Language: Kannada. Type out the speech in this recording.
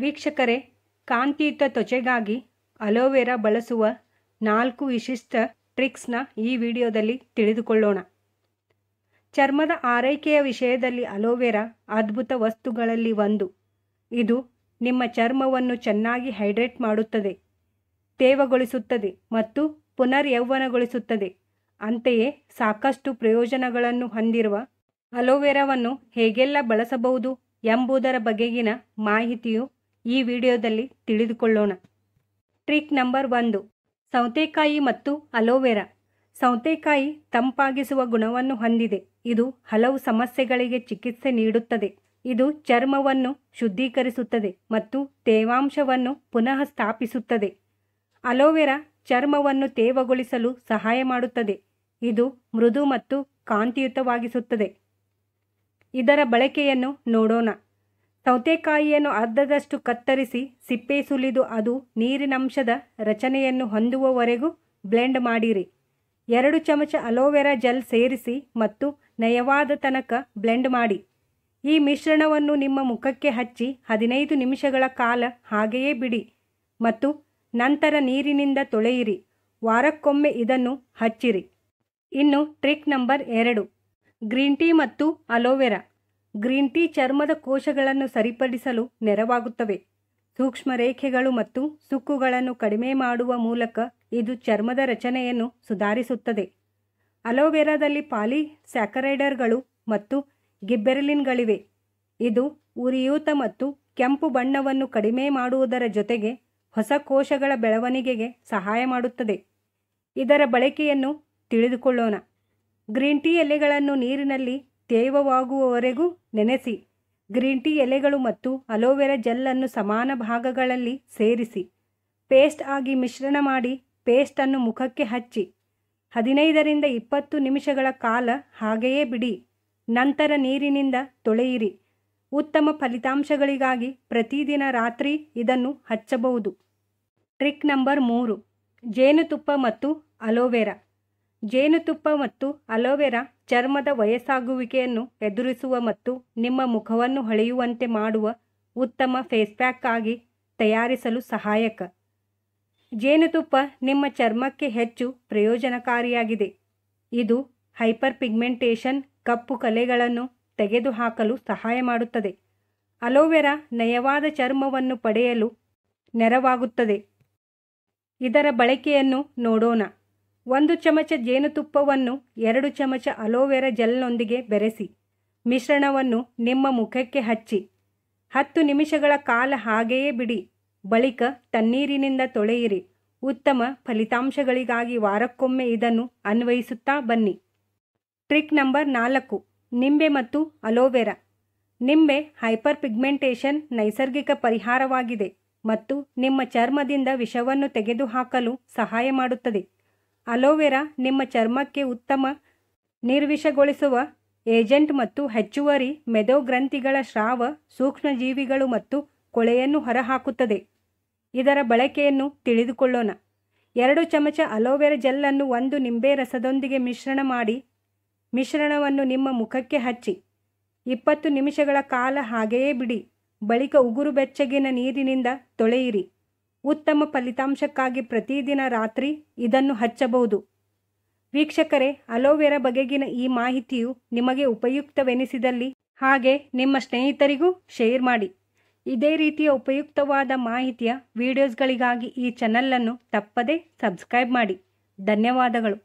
ವೀಕ್ಷಕರೇ, ಕಾಂತಿಯುತ ತ್ವಚೆಗಾಗಿ ಅಲೋವೆರಾ ಬಳಸುವ 4 ವಿಶಿಷ್ಟ ಟ್ರಿಕ್ಸ್ನ ಈ ವಿಡಿಯೋದಲ್ಲಿ ತಿಳಿದುಕೊಳ್ಳೋಣ. ಚರ್ಮದ ಆರೈಕೆಯ ವಿಷಯದಲ್ಲಿ ಅಲೋವೆರಾ ಅದ್ಭುತ ವಸ್ತುಗಳಲ್ಲಿ ಒಂದು. ಇದು ನಿಮ್ಮ ಚರ್ಮವನ್ನು ಚೆನ್ನಾಗಿ ಹೈಡ್ರೇಟ್ ಮಾಡುತ್ತದೆ, ತೇವಗೊಳಿಸುತ್ತದೆ ಮತ್ತು ಪುನರ್ಯೌವನಗೊಳಿಸುತ್ತದೆ. ಅಂತೆಯೇ ಸಾಕಷ್ಟು ಪ್ರಯೋಜನಗಳನ್ನು ಹೊಂದಿರುವ ಅಲೋವೆರಾವನ್ನು ಹೇಗೆಲ್ಲ ಬಳಸಬಹುದು ಎಂಬುದರ ಬಗೆಗಿನ ಮಾಹಿತಿಯು ಈ ವಿಡಿಯೋದಲ್ಲಿ ತಿಳಿದುಕೊಳ್ಳೋಣ. ಟ್ರಿಕ್ ನಂಬರ್ 1, ಸೌತೆಕಾಯಿ ಮತ್ತು ಅಲೋವೆರಾ. ಸೌತೆಕಾಯಿ ತಂಪಾಗಿಸುವ ಗುಣವನ್ನು ಹೊಂದಿದೆ. ಇದು ಹಲವು ಸಮಸ್ಯೆಗಳಿಗೆ ಚಿಕಿತ್ಸೆ ನೀಡುತ್ತದೆ. ಇದು ಚರ್ಮವನ್ನು ಶುದ್ಧೀಕರಿಸುತ್ತದೆ ಮತ್ತು ತೇವಾಂಶವನ್ನು ಪುನಃ ಸ್ಥಾಪಿಸುತ್ತದೆ. ಅಲೋವೆರಾ ಚರ್ಮವನ್ನು ತೇವಗೊಳಿಸಲು ಸಹಾಯ ಮಾಡುತ್ತದೆ. ಇದು ಮೃದು ಮತ್ತು ಕಾಂತಿಯುತವಾಗಿಸುತ್ತದೆ. ಇದರ ಬಳಕೆಯನ್ನು ನೋಡೋಣ. ಸೌತೆಕಾಯಿಯನ್ನು ಅರ್ಧದಷ್ಟು ಕತ್ತರಿಸಿ ಸಿಪ್ಪೆ ಸುಲಿದು ಅದು ನೀರಿನಂಶದ ರಚನೆಯನ್ನು ಹೊಂದುವವರೆಗೂ ಬ್ಲೆಂಡ್ ಮಾಡಿರಿ. 2 ಚಮಚ ಅಲೋವೆರಾ ಜೆಲ್ ಸೇರಿಸಿ ಮತ್ತು ನಯವಾದ ತನಕ ಬ್ಲೆಂಡ್ ಮಾಡಿ. ಈ ಮಿಶ್ರಣವನ್ನು ನಿಮ್ಮ ಮುಖಕ್ಕೆ ಹಚ್ಚಿ 15 ನಿಮಿಷಗಳ ಕಾಲ ಹಾಗೆಯೇ ಬಿಡಿ ಮತ್ತು ನಂತರ ನೀರಿನಿಂದ ತೊಳೆಯಿರಿ. ವಾರಕ್ಕೊಮ್ಮೆ ಇದನ್ನು ಹಚ್ಚಿರಿ. ಇನ್ನು ಟ್ರಿಕ್ ನಂಬರ್ 2, ಗ್ರೀನ್ ಟೀ ಮತ್ತು ಅಲೋವೆರಾ. ಗ್ರೀನ್ ಟೀ ಚರ್ಮದ ಕೋಶಗಳನ್ನು ಸರಿಪಡಿಸಲು ನೆರವಾಗುತ್ತವೆ. ಸೂಕ್ಷ್ಮ ರೇಖೆಗಳು ಮತ್ತು ಸುಕ್ಕುಗಳನ್ನು ಕಡಿಮೆ ಮಾಡುವ ಮೂಲಕ ಇದು ಚರ್ಮದ ರಚನೆಯನ್ನು ಸುಧಾರಿಸುತ್ತದೆ. ಅಲೋವೆರಾದಲ್ಲಿ ಪಾಲಿಸ್ಯಾಕರೈಡ್ಗಳು ಮತ್ತು ಗಿಬ್ಬೆರಲಿನ್ಗಳಿವೆ. ಇದು ಉರಿಯೂತ ಮತ್ತು ಕೆಂಪು ಬಣ್ಣವನ್ನು ಕಡಿಮೆ ಮಾಡುವುದರ ಜೊತೆಗೆ ಹೊಸ ಕೋಶಗಳ ಬೆಳವಣಿಗೆಗೆ ಸಹಾಯ ಮಾಡುತ್ತದೆ. ಇದರ ಬಳಕೆಯನ್ನು ತಿಳಿದುಕೊಳ್ಳೋಣ. ಗ್ರೀನ್ ಟೀ ಎಲೆಗಳನ್ನು ನೀರಿನಲ್ಲಿ ತೇವವಾಗುವವರೆಗೂ ನೆನೆಸಿ. ಗ್ರೀನ್ ಟೀ ಎಲೆಗಳು ಮತ್ತು ಅಲೋವೆರಾ ಜೆಲ್ಲನ್ನು ಸಮಾನ ಭಾಗಗಳಲ್ಲಿ ಸೇರಿಸಿ ಪೇಸ್ಟ್ ಆಗಿ ಮಿಶ್ರಣ ಮಾಡಿ ಪೇಸ್ಟನ್ನು ಮುಖಕ್ಕೆ ಹಚ್ಚಿ 15 ರಿಂದ 20 ನಿಮಿಷಗಳ ಕಾಲ ಹಾಗೆಯೇ ಬಿಡಿ. ನಂತರ ನೀರಿನಿಂದ ತೊಳೆಯಿರಿ. ಉತ್ತಮ ಫಲಿತಾಂಶಗಳಿಗಾಗಿ ಪ್ರತಿದಿನ ರಾತ್ರಿ ಇದನ್ನು ಹಚ್ಚಬಹುದು. ಟ್ರಿಕ್ ನಂಬರ್ 3, ಜೇನುತುಪ್ಪ ಮತ್ತು ಅಲೋವೆರಾ. ಜೇನುತುಪ್ಪ ಮತ್ತು ಅಲೋವೆರಾ ಚರ್ಮದ ವಯಸ್ಸಾಗುವಿಕೆಯನ್ನು ಎದುರಿಸುವ ಮತ್ತು ನಿಮ್ಮ ಮುಖವನ್ನು ಹೊಳೆಯುವಂತೆ ಮಾಡುವ ಉತ್ತಮ ಫೇಸ್ ಪ್ಯಾಕ್ ಆಗಿ ತಯಾರಿಸಲು ಸಹಾಯಕ. ಜೇನುತುಪ್ಪ ನಿಮ್ಮ ಚರ್ಮಕ್ಕೆ ಹೆಚ್ಚು ಪ್ರಯೋಜನಕಾರಿಯಾಗಿದೆ. ಇದು ಹೈಪರ್ ಪಿಗ್ಮೆಂಟೇಷನ್, ಕಪ್ಪು ಕಲೆಗಳನ್ನು ತೆಗೆದುಹಾಕಲು ಸಹಾಯ ಮಾಡುತ್ತದೆ. ಅಲೋವೆರಾ ನಯವಾದ ಚರ್ಮವನ್ನು ಪಡೆಯಲು ನೆರವಾಗುತ್ತದೆ. ಇದರ ಬಳಕೆಯನ್ನು ನೋಡೋಣ. 1 ಚಮಚ ಜೇನುತುಪ್ಪವನ್ನು 2 ಚಮಚ ಅಲೋವೆರಾ ಜೆಲ್ನೊಂದಿಗೆ ಬೆರೆಸಿ. ಮಿಶ್ರಣವನ್ನು ನಿಮ್ಮ ಮುಖಕ್ಕೆ ಹಚ್ಚಿ 10 ನಿಮಿಷಗಳ ಕಾಲ ಹಾಗೆಯೇ ಬಿಡಿ. ಬಳಿಕ ತಣ್ಣೀರಿನಿಂದ ತೊಳೆಯಿರಿ. ಉತ್ತಮ ಫಲಿತಾಂಶಗಳಿಗಾಗಿ ವಾರಕ್ಕೊಮ್ಮೆ ಇದನ್ನು ಅನ್ವಯಿಸುತ್ತಾ ಬನ್ನಿ. ಟ್ರಿಕ್ ನಂಬರ್ 4, ನಿಂಬೆ ಮತ್ತು ಅಲೋವೆರಾ. ನಿಂಬೆ ಹೈಪರ್ ಪಿಗ್ಮೆಂಟೇಷನ್ ನೈಸರ್ಗಿಕ ಪರಿಹಾರವಾಗಿದೆ ಮತ್ತು ನಿಮ್ಮ ಚರ್ಮದಿಂದ ವಿಷವನ್ನು ತೆಗೆದುಹಾಕಲು ಸಹಾಯ ಮಾಡುತ್ತದೆ. ಅಲೋವೆರಾ ನಿಮ್ಮ ಚರ್ಮಕ್ಕೆ ಉತ್ತಮ ನಿರ್ವಿಷಗೊಳಿಸುವ ಏಜೆಂಟ್ ಮತ್ತು ಹೆಚ್ಚುವರಿ ಮೆದೋಗ್ರಂಥಿಗಳ ಸ್ರಾವ, ಸೂಕ್ಷ್ಮಜೀವಿಗಳು ಮತ್ತು ಕೊಳೆಯನ್ನು ಹೊರಹಾಕುತ್ತದೆ. ಇದರ ಬಳಕೆಯನ್ನು ತಿಳಿದುಕೊಳ್ಳೋಣ. 2 ಚಮಚ ಅಲೋವೆರಾ ಜೆಲ್ಲನ್ನು 1 ನಿಂಬೆ ರಸದೊಂದಿಗೆ ಮಿಶ್ರಣ ಮಾಡಿ. ಮಿಶ್ರಣವನ್ನು ನಿಮ್ಮ ಮುಖಕ್ಕೆ ಹಚ್ಚಿ 20 ನಿಮಿಷಗಳ ಕಾಲ ಹಾಗೆಯೇ ಬಿಡಿ. ಬಳಿಕ ಉಗುರು ಬೆಚ್ಚಗಿನ ನೀರಿನಿಂದ ತೊಳೆಯಿರಿ. ಉತ್ತಮ ಫಲಿತಾಂಶಕ್ಕಾಗಿ ಪ್ರತಿದಿನ ರಾತ್ರಿ ಇದನ್ನು ಹಚ್ಚಬಹುದು. ವೀಕ್ಷಕರೇ, ಅಲೋವೆರಾ ಬಗೆಗಿನ ಈ ಮಾಹಿತಿಯು ನಿಮಗೆ ಉಪಯುಕ್ತವೆನಿಸಿದಲ್ಲಿ ಹಾಗೆ ನಿಮ್ಮ ಸ್ನೇಹಿತರಿಗೂ ಶೇರ್ ಮಾಡಿ. ಇದೇ ರೀತಿಯ ಉಪಯುಕ್ತವಾದ ಮಾಹಿತಿಯ ವಿಡಿಯೋಸ್ಗಳಿಗಾಗಿ ಈ ಚಾನಲನ್ನು ತಪ್ಪದೇ ಸಬ್ಸ್ಕ್ರೈಬ್ ಮಾಡಿ. ಧನ್ಯವಾದಗಳು.